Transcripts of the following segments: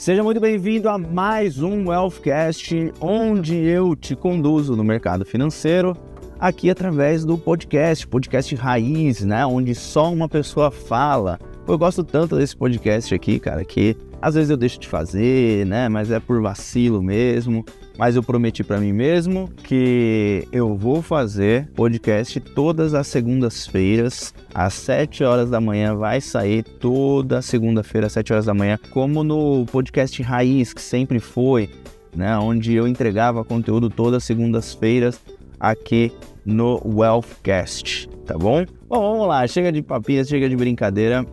Seja muito bem-vindo a mais um Wealthcast, onde eu te conduzo no mercado financeiro, aqui através do podcast raiz, né? Onde só uma pessoa fala. Eu gosto tanto desse podcast aqui, cara, que às vezes eu deixo de fazer, né? Mas é por vacilo mesmo. Mas eu prometi para mim mesmo que eu vou fazer podcast todas as segundas-feiras, às 7 horas da manhã, vai sair toda segunda-feira, às 7 horas da manhã, como no podcast raiz, que sempre foi, né? Onde eu entregava conteúdo todas as segundas-feiras aqui no Wealthcast, tá bom? Bom, vamos lá, chega de papinhas, chega de brincadeira.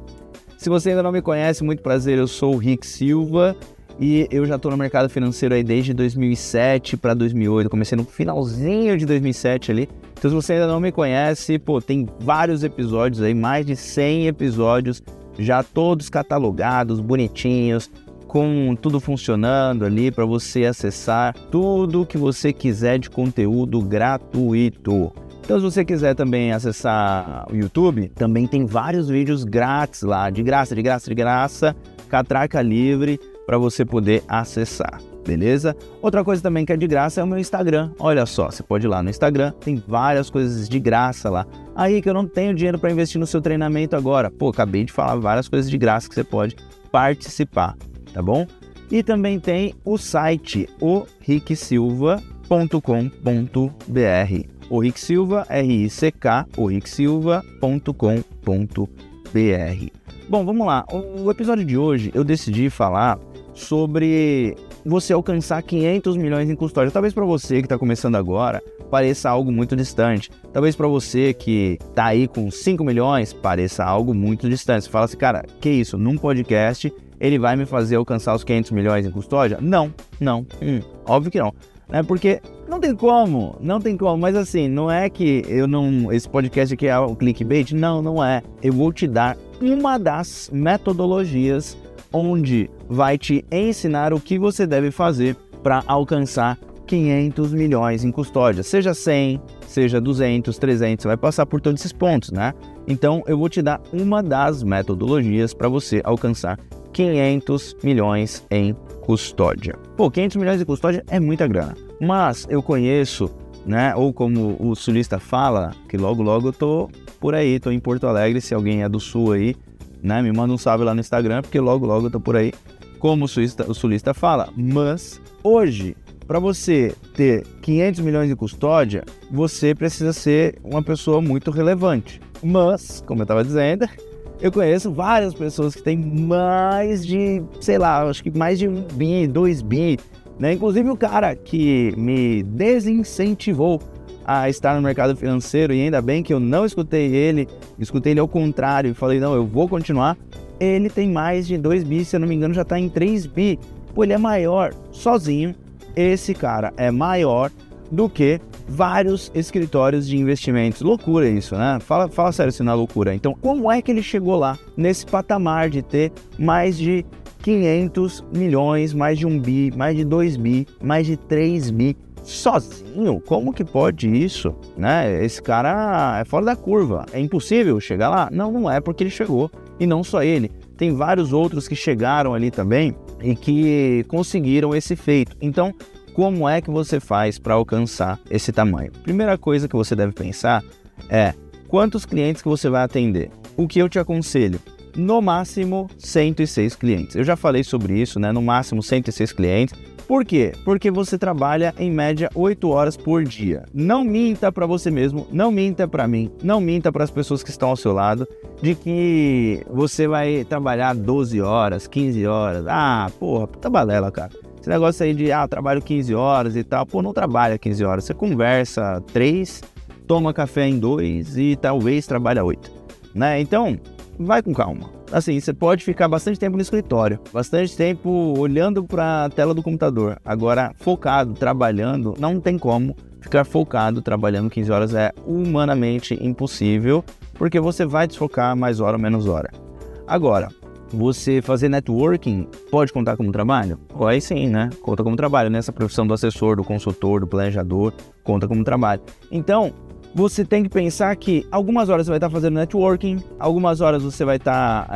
Se você ainda não me conhece, muito prazer, eu sou o Rick Silva e eu já estou no mercado financeiro aí desde 2007 para 2008, comecei no finalzinho de 2007 ali. Então se você ainda não me conhece, tem vários episódios aí, mais de 100 episódios, já todos catalogados, bonitinhos, com tudo funcionando ali para você acessar tudo que você quiser de conteúdo gratuito. Então se você quiser também acessar o YouTube, também tem vários vídeos grátis lá, de graça, catraca livre para você poder acessar, beleza? Outra coisa também que é de graça é o meu Instagram. Olha só, você pode ir lá no Instagram, tem várias coisas de graça lá. Aí que eu não tenho dinheiro para investir no seu treinamento agora. Acabei de falar várias coisas de graça que você pode participar, tá bom? E também tem o site oricksilva.com.br. O Rick Silva, R-I-C-K, oricksilva.com.br. Bom, vamos lá. O episódio de hoje eu decidi falar sobre você alcançar 500 milhões em custódia. Talvez para você que está começando agora pareça algo muito distante. Talvez para você que está aí com 5 milhões pareça algo muito distante. Você fala assim, cara, que isso? Num podcast ele vai me fazer alcançar os 500 milhões em custódia? Não. Óbvio que não. Porque não tem como, mas assim, não é que esse podcast aqui é um clickbait, não é. Eu vou te dar uma das metodologias onde vai te ensinar o que você deve fazer para alcançar 500 milhões em custódia, seja 100, seja 200, 300, você vai passar por todos esses pontos, né? Então eu vou te dar uma das metodologias para você alcançar 500 milhões em custódia. 500 milhões de custódia é muita grana, mas eu conheço, né, ou como o sulista fala, que logo eu tô por aí, tô em Porto Alegre, se alguém é do sul aí, né, me manda um salve lá no Instagram, porque logo eu tô por aí, como o sulista fala. Mas hoje, para você ter 500 milhões de custódia, você precisa ser uma pessoa muito relevante. Mas, como eu estava dizendo, eu conheço várias pessoas que têm mais de, acho que mais de 1 bi, 2 bi, né? Inclusive o cara que me desincentivou a estar no mercado financeiro, e ainda bem que eu não escutei ele ao contrário, e falei, não, eu vou continuar. Ele tem mais de 2 bi, se eu não me engano já está em 3 bi. Ele é maior, sozinho, esse cara é maior do que vários escritórios de investimentos. Loucura isso, né? Fala sério se não é loucura. Então, como é que ele chegou lá, nesse patamar de ter mais de 500 milhões, mais de 1 bi, mais de 2 bi, mais de 3 bi, sozinho? Como que pode isso, né? Esse cara é fora da curva. É impossível chegar lá? Não é, porque ele chegou. E não só ele. Tem vários outros que chegaram ali também e que conseguiram esse feito. Então, como é que você faz para alcançar esse tamanho? Primeira coisa que você deve pensar é quantos clientes que você vai atender. O que eu te aconselho? No máximo 106 clientes. Eu já falei sobre isso, né? No máximo 106 clientes. Por quê? Porque você trabalha em média 8 horas por dia. Não minta para você mesmo, não minta para mim, não minta para as pessoas que estão ao seu lado de que você vai trabalhar 12 horas, 15 horas. Puta balela, cara. Esse negócio aí de, trabalho 15 horas e tal, não trabalha 15 horas. Você conversa 3, toma café em 2 e talvez trabalha 8, né? Então, vai com calma. Assim, você pode ficar bastante tempo no escritório, bastante tempo olhando para a tela do computador. Agora, focado, trabalhando, não tem como ficar focado trabalhando 15 horas, é humanamente impossível, porque você vai desfocar mais hora ou menos hora. Agora, você fazer networking pode contar como trabalho? Aí sim, né? Conta como trabalho. Nessa profissão do assessor, do consultor, do planejador, conta como trabalho. Então, você tem que pensar que algumas horas você vai estar fazendo networking, algumas horas você vai estar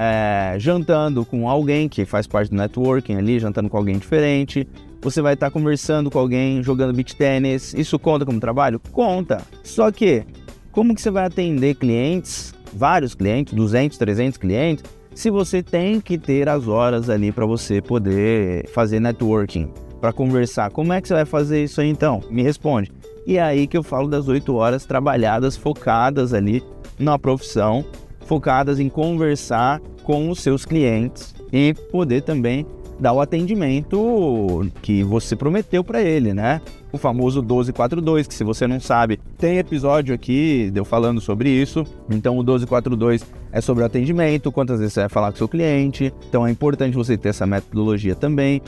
jantando com alguém que faz parte do networking ali, jantando com alguém diferente, você vai estar conversando com alguém, jogando beach tennis. Isso conta como trabalho? Conta. Só que, como que você vai atender clientes, vários clientes, 200, 300 clientes, se você tem que ter as horas ali para você poder fazer networking, para conversar? Como é que você vai fazer isso aí então? Me responde. E é aí que eu falo das 8 horas trabalhadas, focadas ali na profissão, focadas em conversar com os seus clientes e poder também dar o atendimento que você prometeu para ele, né? O famoso 1242, que se você não sabe, tem episódio aqui de eu falando sobre isso. Então o 1242 é sobre o atendimento, quantas vezes você vai falar com o seu cliente. Então é importante você ter essa metodologia também,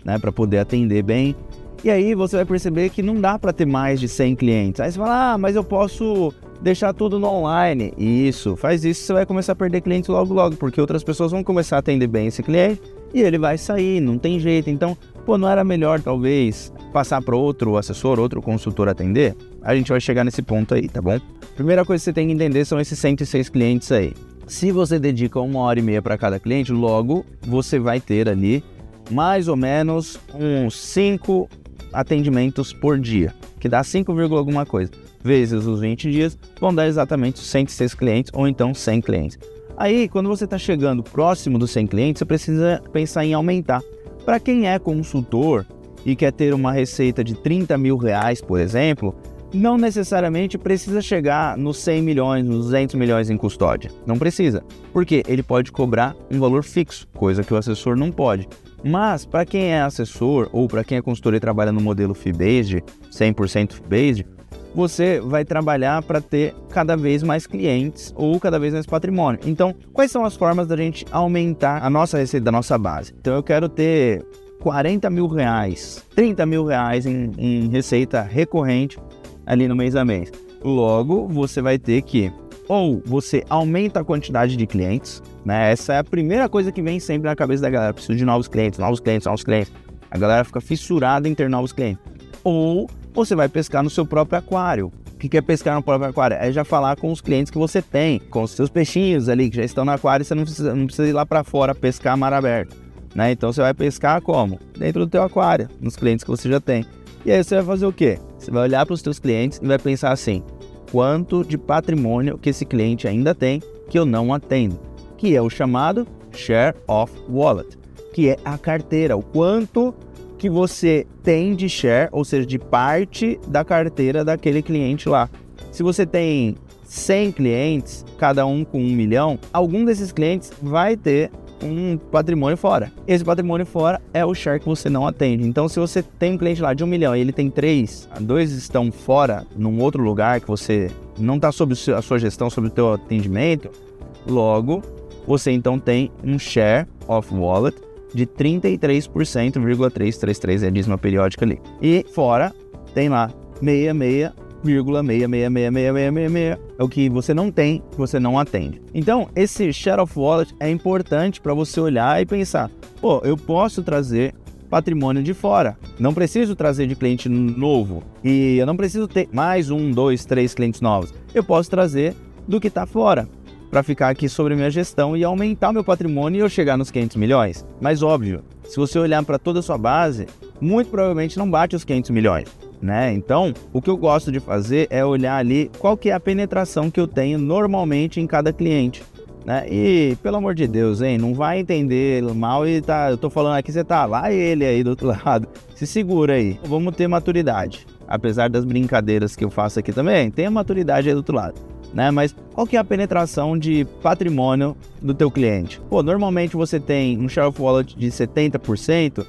né, para poder atender bem. E aí você vai perceber que não dá para ter mais de 100 clientes. Aí você fala, mas eu posso deixar tudo no online. Isso, faz isso, você vai começar a perder clientes logo, porque outras pessoas vão começar a atender bem esse cliente e ele vai sair, não tem jeito. Então, não era melhor talvez passar para outro assessor, outro consultor atender? A gente vai chegar nesse ponto aí, tá bom? Primeira coisa que você tem que entender são esses 106 clientes aí. Se você dedica 1h30 para cada cliente, logo você vai ter ali mais ou menos uns 5 atendimentos por dia, que dá 5, alguma coisa, vezes os 20 dias, vão dar exatamente 106 clientes ou então 100 clientes. Aí, quando você está chegando próximo dos 100 clientes, você precisa pensar em aumentar. Para quem é consultor e quer ter uma receita de 30 mil reais, por exemplo, não necessariamente precisa chegar nos 100 milhões, nos 200 milhões em custódia. Não precisa, porque ele pode cobrar um valor fixo, coisa que o assessor não pode. Mas, para quem é assessor ou para quem é consultor e trabalha no modelo fee-based, 100% fee-based, você vai trabalhar para ter cada vez mais clientes ou cada vez mais patrimônio. Então, quais são as formas da gente aumentar a nossa receita da nossa base? Então, eu quero ter 40 mil reais, 30 mil reais em receita recorrente ali no mês a mês. Logo, você vai ter que, ou você aumenta a quantidade de clientes, né? Essa é a primeira coisa que vem sempre na cabeça da galera. Preciso de novos clientes, novos clientes, novos clientes. A galera fica fissurada em ter novos clientes. Ou você vai pescar no seu próprio aquário. O que é pescar no próprio aquário? É já falar com os clientes que você tem, com os seus peixinhos ali que já estão no aquário, e você não precisa ir lá para fora pescar mar aberto, né? Então você vai pescar como? Dentro do teu aquário, nos clientes que você já tem. E aí você vai fazer o quê? Você vai olhar para os teus clientes e vai pensar assim: quanto de patrimônio que esse cliente ainda tem que eu não atendo? Que é o chamado Share of Wallet, que é a carteira, o quanto que você tem de share, ou seja, de parte da carteira daquele cliente lá. Se você tem 100 clientes, cada um com 1 milhão, algum desses clientes vai ter um patrimônio fora. Esse patrimônio fora é o share que você não atende. Então, se você tem um cliente lá de 1 milhão e ele tem 3, 2 estão fora, num outro lugar que você não está sob a sua gestão, sob o teu atendimento, logo, você então tem um share of wallet de 33,333, é a dízima periódica ali. E fora, tem lá 66,6666666, é o que você não tem, que você não atende. Então, esse share of wallet é importante para você olhar e pensar: eu posso trazer patrimônio de fora, não preciso trazer de cliente novo, e eu não preciso ter mais 1, 2, 3 clientes novos. Eu posso trazer do que está fora, para ficar aqui sobre a minha gestão e aumentar o meu patrimônio e eu chegar nos 500 milhões. Mas óbvio, se você olhar para toda a sua base, muito provavelmente não bate os 500 milhões, né? Então, o que eu gosto de fazer é olhar ali qual que é a penetração que eu tenho normalmente em cada cliente, né? E, pelo amor de Deus, hein, não vai entender mal e eu tô falando aqui, você tá lá e ele aí do outro lado. Se segura aí. Vamos ter maturidade. Apesar das brincadeiras que eu faço aqui também, tem a maturidade aí do outro lado, né? Mas qual que é a penetração de patrimônio do teu cliente? Normalmente você tem um share of wallet de 70%.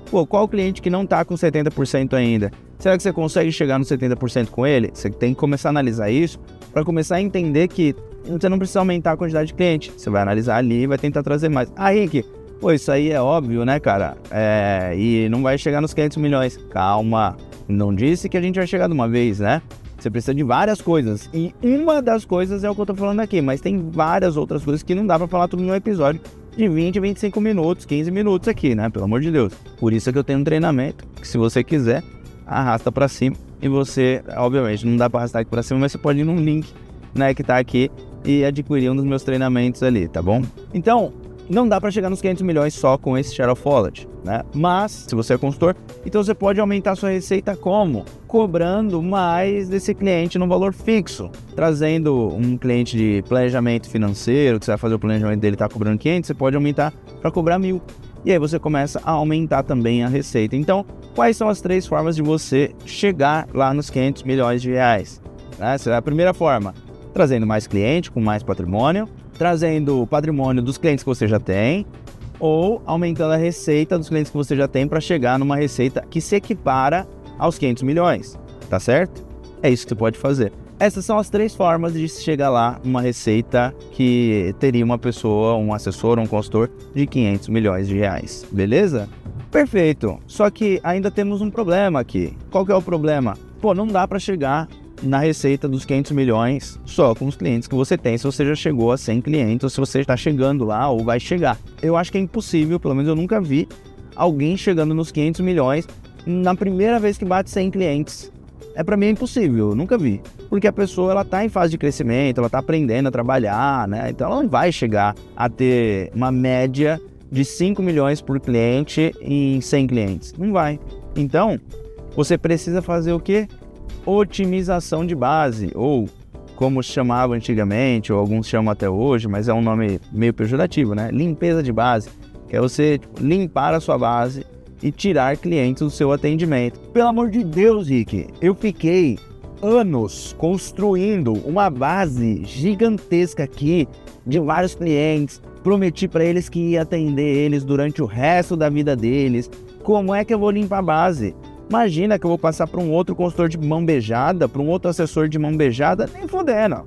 Qual o cliente que não está com 70% ainda? Será que você consegue chegar no 70% com ele? Você tem que começar a analisar isso para começar a entender que você não precisa aumentar a quantidade de cliente. Você vai analisar ali e vai tentar trazer mais. Aí, Rick, isso aí é óbvio, né, cara? E não vai chegar nos 500 milhões. Calma, não disse que a gente vai chegar de uma vez, né? Você precisa de várias coisas, e uma das coisas é o que eu tô falando aqui, mas tem várias outras coisas que não dá pra falar tudo num episódio de 20, 25 minutos, 15 minutos aqui, né? Pelo amor de Deus. Por isso é que eu tenho um treinamento, que se você quiser, arrasta pra cima, e você, obviamente, não dá para arrastar aqui para cima, mas você pode ir num link, né, que tá aqui e adquirir um dos meus treinamentos ali, tá bom? Então, não dá para chegar nos 500 milhões só com esse Share of Wallet, né? Mas, se você é consultor, então você pode aumentar sua receita como? Cobrando mais desse cliente no valor fixo. Trazendo um cliente de planejamento financeiro, que você vai fazer o planejamento dele, tá cobrando 500, você pode aumentar para cobrar 1.000. E aí você começa a aumentar também a receita. Então, quais são as 3 formas de você chegar lá nos 500 milhões de reais? Essa é a primeira forma. Trazendo mais cliente, com mais patrimônio, trazendo o patrimônio dos clientes que você já tem, ou aumentando a receita dos clientes que você já tem para chegar numa receita que se equipara aos 500 milhões, tá certo? É isso que você pode fazer. Essas são as 3 formas de chegar lá numa receita que teria uma pessoa, um assessor, um consultor de 500 milhões de reais, beleza? Perfeito, só que ainda temos um problema aqui. Qual que é o problema? Pô, não dá para chegar na receita dos 500 milhões só com os clientes que você tem, se você já chegou a 100 clientes ou se você está chegando lá ou vai chegar. Eu acho que é impossível, pelo menos eu nunca vi alguém chegando nos 500 milhões na primeira vez que bate 100 clientes. Para mim é impossível, eu nunca vi. Porque a pessoa ela está em fase de crescimento, ela está aprendendo a trabalhar, né? Então ela não vai chegar a ter uma média de 5 milhões por cliente em 100 clientes. Não vai. Então, você precisa fazer o quê? Otimização de base, ou como se chamava antigamente, ou alguns chamam até hoje, mas é um nome meio pejorativo, né? Limpeza de base, que é você limpar a sua base e tirar clientes do seu atendimento. Pelo amor de Deus, Rick, eu fiquei anos construindo uma base gigantesca aqui de vários clientes, prometi para eles que ia atender eles durante o resto da vida deles. Como é que eu vou limpar a base? Imagina que eu vou passar para um outro consultor de mão beijada, para um outro assessor de mão beijada, nem fudendo.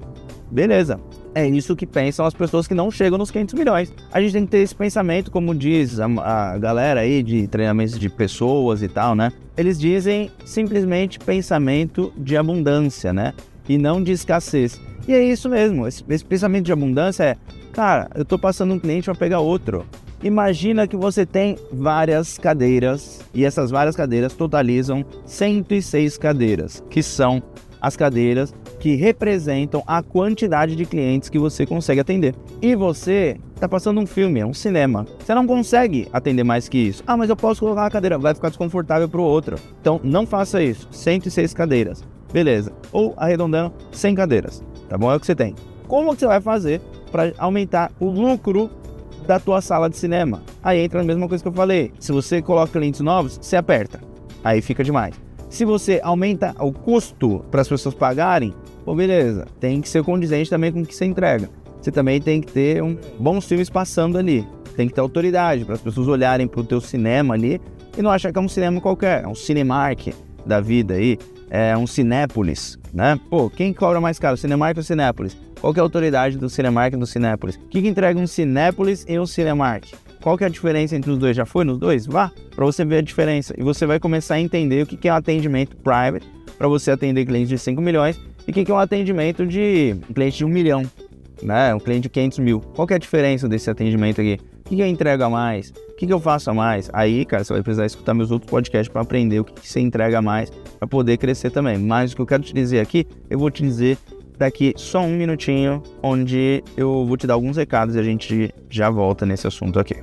Beleza. É isso que pensam as pessoas que não chegam nos 500 milhões. A gente tem que ter esse pensamento, como diz a galera aí de treinamentos de pessoas e tal, né? Eles dizem simplesmente pensamento de abundância, né? E não de escassez. E é isso mesmo. Esse pensamento de abundância é, cara, eu tô passando um cliente para pegar outro. Imagina que você tem várias cadeiras e essas várias cadeiras totalizam 106 cadeiras, que são as cadeiras que representam a quantidade de clientes que você consegue atender. E você está passando um filme, é um cinema. Você não consegue atender mais que isso. Ah, mas eu posso colocar a cadeira, vai ficar desconfortável para o outro. Então não faça isso. 106 cadeiras. Beleza. Ou arredondando, 100 cadeiras. Tá bom? É o que você tem. Como que você vai fazer para aumentar o lucro da tua sala de cinema? Aí entra a mesma coisa que eu falei. Se você coloca clientes novos, você aperta. Aí fica demais. Se você aumenta o custo para as pessoas pagarem, pô, beleza. Tem que ser condizente também com o que você entrega. Você também tem que ter bons filmes passando ali. Tem que ter autoridade para as pessoas olharem para o teu cinema ali e não achar que é um cinema qualquer. É um Cinemark da vida aí. É um Cinépolis, né? Pô, quem cobra mais caro, Cinemark ou Cinépolis? Qual que é a autoridade do Cinemark e do Cinépolis? O que entrega um Cinépolis e um Cinemark? Qual que é a diferença entre os dois? Já foi nos dois? Vá, para você ver a diferença. E você vai começar a entender o que é um atendimento private, para você atender clientes de 5 milhões, e o que é um atendimento de um cliente de 1 milhão, né? Um cliente de 500 mil. Qual que é a diferença desse atendimento aqui? O que eu entrego a mais? O que eu faço a mais? Aí, cara, você vai precisar escutar meus outros podcasts para aprender o que você entrega a mais, para poder crescer também. Mas o que eu quero te dizer aqui, eu vou te dizer daqui só um minutinho, onde eu vou te dar alguns recados e a gente já volta nesse assunto aqui.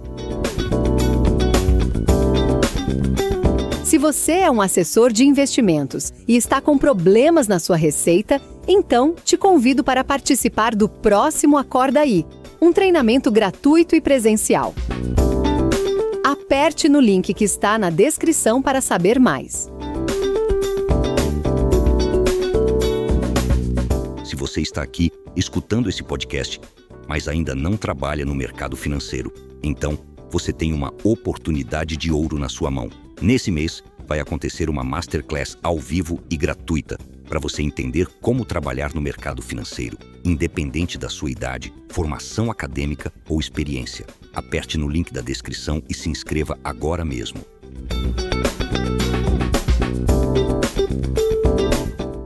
Se você é um assessor de investimentos e está com problemas na sua receita, então te convido para participar do próximo Acorda Aí, um treinamento gratuito e presencial. Aperte no link que está na descrição para saber mais. Se você está aqui escutando esse podcast, mas ainda não trabalha no mercado financeiro, então você tem uma oportunidade de ouro na sua mão. Nesse mês, vai acontecer uma Masterclass ao vivo e gratuita para você entender como trabalhar no mercado financeiro, independente da sua idade, formação acadêmica ou experiência. Aperte no link da descrição e se inscreva agora mesmo.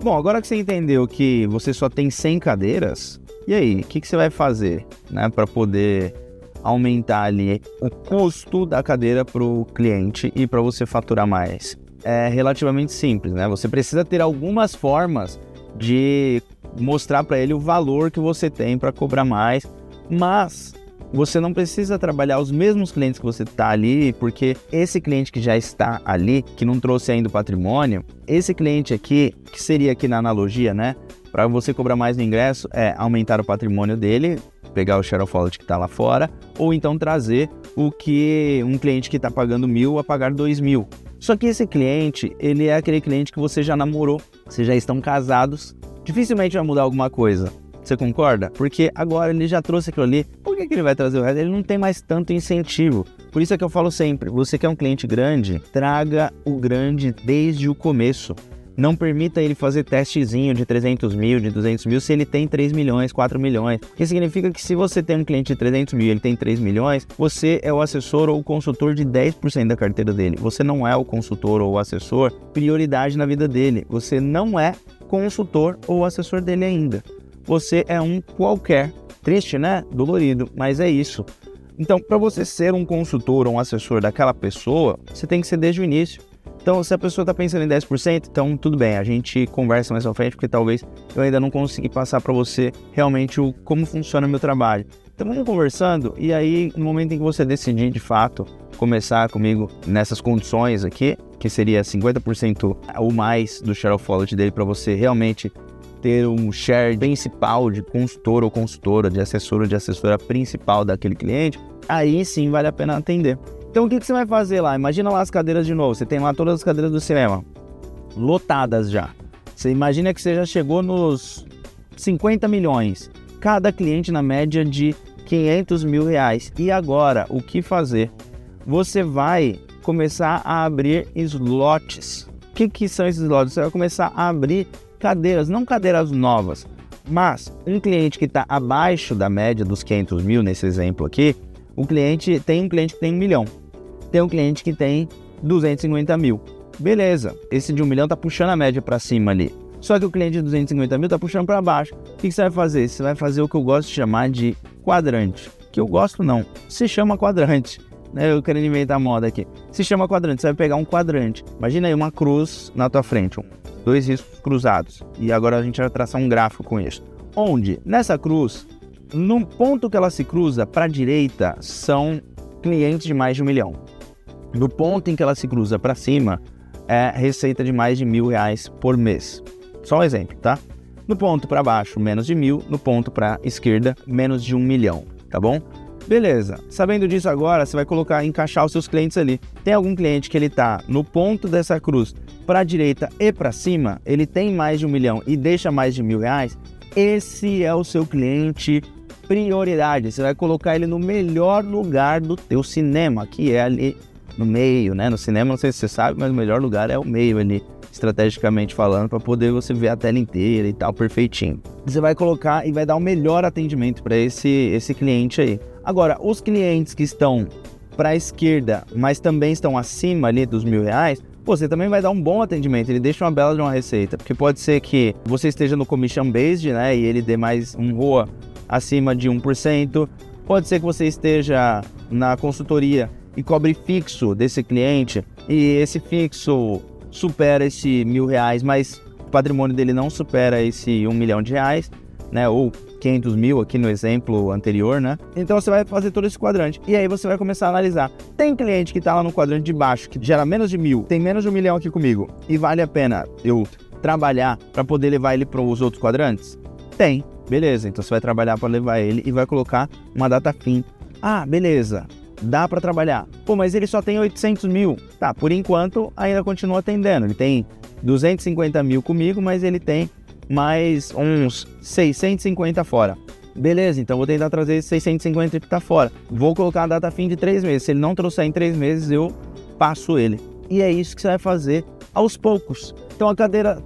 Bom, agora que você entendeu que você só tem 100 cadeiras, e aí, o que você vai fazer, né, para poder aumentar ali o custo da cadeira para o cliente e para você faturar mais? é relativamente simples, né? Você precisa ter algumas formas de mostrar para ele o valor que você tem para cobrar mais, mas você não precisa trabalhar os mesmos clientes que você está ali, porque esse cliente que já está ali, que não trouxe ainda o patrimônio, esse cliente aqui, que seria aqui na analogia, né? Para você cobrar mais no ingresso, é aumentar o patrimônio dele, pegar o share of wallet que está lá fora, ou então trazer o que um cliente que está pagando 1.000 a pagar 2.000. Só que esse cliente, ele é aquele cliente que você já namorou, vocês já estão casados, dificilmente vai mudar alguma coisa. Você concorda? Porque agora ele já trouxe aquilo ali, por que ele vai trazer o resto? Ele não tem mais tanto incentivo. Por isso é que eu falo sempre, você quer um cliente grande, traga o grande desde o começo. Não permita ele fazer testezinho de 300 mil, de 200 mil, se ele tem 3 milhões, 4 milhões. O que significa que se você tem um cliente de 300 mil e ele tem 3 milhões, você é o assessor ou o consultor de 10% da carteira dele. Você não é o consultor ou o assessor prioridade na vida dele. Você não é consultor ou assessor dele ainda. Você é um qualquer. Triste, né? Dolorido, mas é isso. Então, para você ser um consultor ou um assessor daquela pessoa, você tem que ser desde o início. Então, se a pessoa está pensando em 10%, então tudo bem, a gente conversa mais à frente, porque talvez eu ainda não consegui passar para você realmente como funciona o meu trabalho. Então, vamos conversando, e aí, no momento em que você decidir, de fato, começar comigo nessas condições aqui, que seria 50% ou mais do share of wallet dele, para você realmente ter um share principal de consultor ou consultora, de assessor ou de assessora principal daquele cliente, aí sim vale a pena atender. Então o que você vai fazer lá? Imagina lá as cadeiras de novo, você tem lá todas as cadeiras do cinema, lotadas já. Você imagina que você já chegou nos 50 milhões, cada cliente na média de 500 mil reais. E agora, o que fazer? Você vai começar a abrir slots. O que são esses slots? Você vai começar a abrir cadeiras, não cadeiras novas, mas um cliente que está abaixo da média dos 500 mil, nesse exemplo aqui, tem um cliente que tem 1 milhão. Tem um cliente que tem 250 mil. Beleza, esse de 1 milhão tá puxando a média para cima ali. Só que o cliente de 250 mil tá puxando para baixo. O que você vai fazer? Você vai fazer o que eu gosto de chamar de quadrante. Que eu gosto não, se chama quadrante. Eu querendo inventar moda aqui. Se chama quadrante, você vai pegar um quadrante. Imagina aí uma cruz na tua frente, 2 riscos cruzados. E agora a gente vai traçar um gráfico com isso. Onde, nessa cruz, no ponto que ela se cruza para a direita, são clientes de mais de 1 milhão. No ponto em que ela se cruza para cima, é receita de mais de R$1.000 por mês. Só um exemplo, tá? No ponto para baixo, menos de 1.000. No ponto para a esquerda, menos de 1 milhão, tá bom? Beleza. Sabendo disso agora, você vai encaixar os seus clientes ali. Tem algum cliente que ele tá no ponto dessa cruz para a direita e para cima, ele tem mais de 1 milhão e deixa mais de R$1.000, esse é o seu cliente prioridade. Você vai colocar ele no melhor lugar do teu cinema, que é ali no meio, né? No cinema, não sei se você sabe, mas o melhor lugar é o meio ali, estrategicamente falando, para poder você ver a tela inteira e tal, perfeitinho. Você vai colocar e vai dar o melhor atendimento para esse cliente aí. Agora, os clientes que estão para a esquerda, mas também estão acima ali dos R$1.000, você também vai dar um bom atendimento, ele deixa uma bela de uma receita, porque pode ser que você esteja no commission based, né, e ele dê mais um ROA acima de 1%, pode ser que você esteja na consultoria e cobre fixo desse cliente, e esse fixo supera esse R$1.000, mas o patrimônio dele não supera esse R$1 milhão, né, ou 500 mil aqui no exemplo anterior, né? Então você vai fazer todo esse quadrante e aí você vai começar a analisar. Tem cliente que tá lá no quadrante de baixo que gera menos de 1.000, tem menos de 1 milhão aqui comigo e vale a pena eu trabalhar para poder levar ele para os outros quadrantes? Tem, beleza. Então você vai trabalhar para levar ele e vai colocar uma data fim. Ah, beleza. Dá para trabalhar. Pô, mas ele só tem 800 mil. Tá, por enquanto ainda continua atendendo. Ele tem 250 mil comigo, mas ele tem mais uns 650 fora. Beleza, então vou tentar trazer esse 650 que tá fora. Vou colocar a data fim de 3 meses. Se ele não trouxer em 3 meses, eu passo ele. E é isso que você vai fazer aos poucos. Então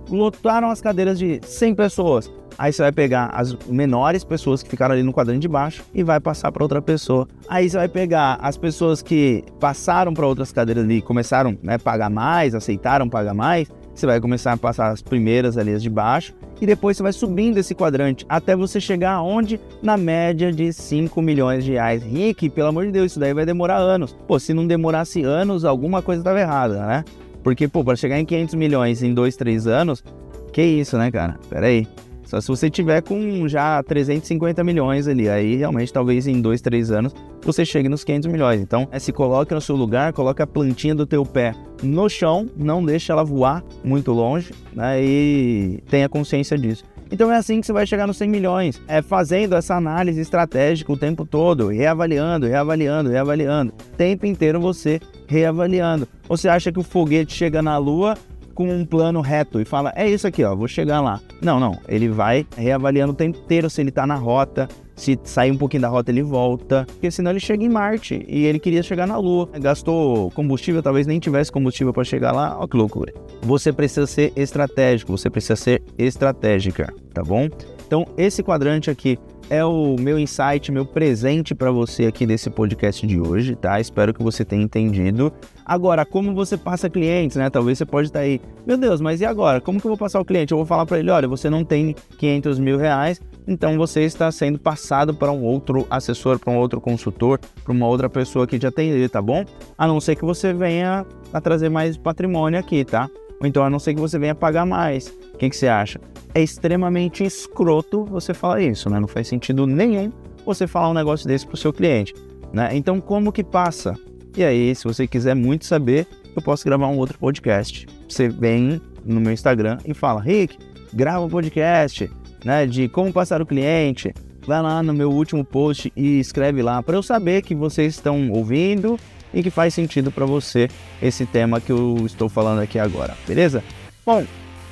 lotaram as cadeiras de 100 pessoas. Aí você vai pegar as menores pessoas que ficaram ali no quadrante de baixo e vai passar para outra pessoa. Aí você vai pegar as pessoas que passaram para outras cadeiras ali, começaram a pagar mais, aceitaram pagar mais. Você vai começar a passar as primeiras ali as de baixo e depois você vai subindo esse quadrante até você chegar aonde? Na média de 5 milhões de reais. Rick, pelo amor de Deus, isso daí vai demorar anos. Pô, se não demorasse anos, alguma coisa estava errada, né? Porque, pô, para chegar em 500 milhões em 2, 3 anos, que isso, né, cara? Pera aí. Só se você tiver com já 350 milhões ali, aí realmente talvez em 2, 3 anos você chegue nos 500 milhões. Então, se coloque no seu lugar, coloque a plantinha do teu pé no chão, não deixe ela voar muito longe, né, e tenha consciência disso. Então é assim que você vai chegar nos 100 milhões, fazendo essa análise estratégica o tempo todo, reavaliando, o tempo inteiro você reavaliando. Você acha que o foguete chega na Lua com um plano reto e fala, é isso aqui, ó, vou chegar lá. Não, ele vai reavaliando o tempo inteiro se ele tá na rota, se sair um pouquinho da rota ele volta, porque senão ele chega em Marte e ele queria chegar na Lua. Gastou combustível, talvez nem tivesse combustível para chegar lá, ó que loucura. Você precisa ser estratégico, você precisa ser estratégica, tá bom? Então esse quadrante aqui é o meu insight, meu presente para você aqui desse podcast de hoje, tá? Espero que você tenha entendido. Agora, como você passa clientes, né? Talvez você pode estar aí, meu Deus, mas e agora? Como que eu vou passar o cliente? Eu vou falar para ele, olha, você não tem 500 mil reais, então você está sendo passado para um outro assessor, para um outro consultor, para uma outra pessoa que te atender, tá bom? A não ser que você venha a trazer mais patrimônio aqui, tá? Ou então a não ser que você venha pagar mais. O que você acha? É extremamente escroto você falar isso, né? Não faz sentido nenhum você falar um negócio desse pro seu cliente, né? Então, como que passa? E aí, se você quiser muito saber, eu posso gravar um outro podcast. Você vem no meu Instagram e fala, Rick, grava um podcast, né? De como passar o cliente. Vai lá no meu último post e escreve lá para eu saber que vocês estão ouvindo e que faz sentido para você esse tema que eu estou falando aqui agora, beleza? Bom,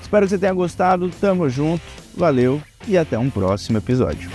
espero que você tenha gostado, tamo junto, valeu e até um próximo episódio.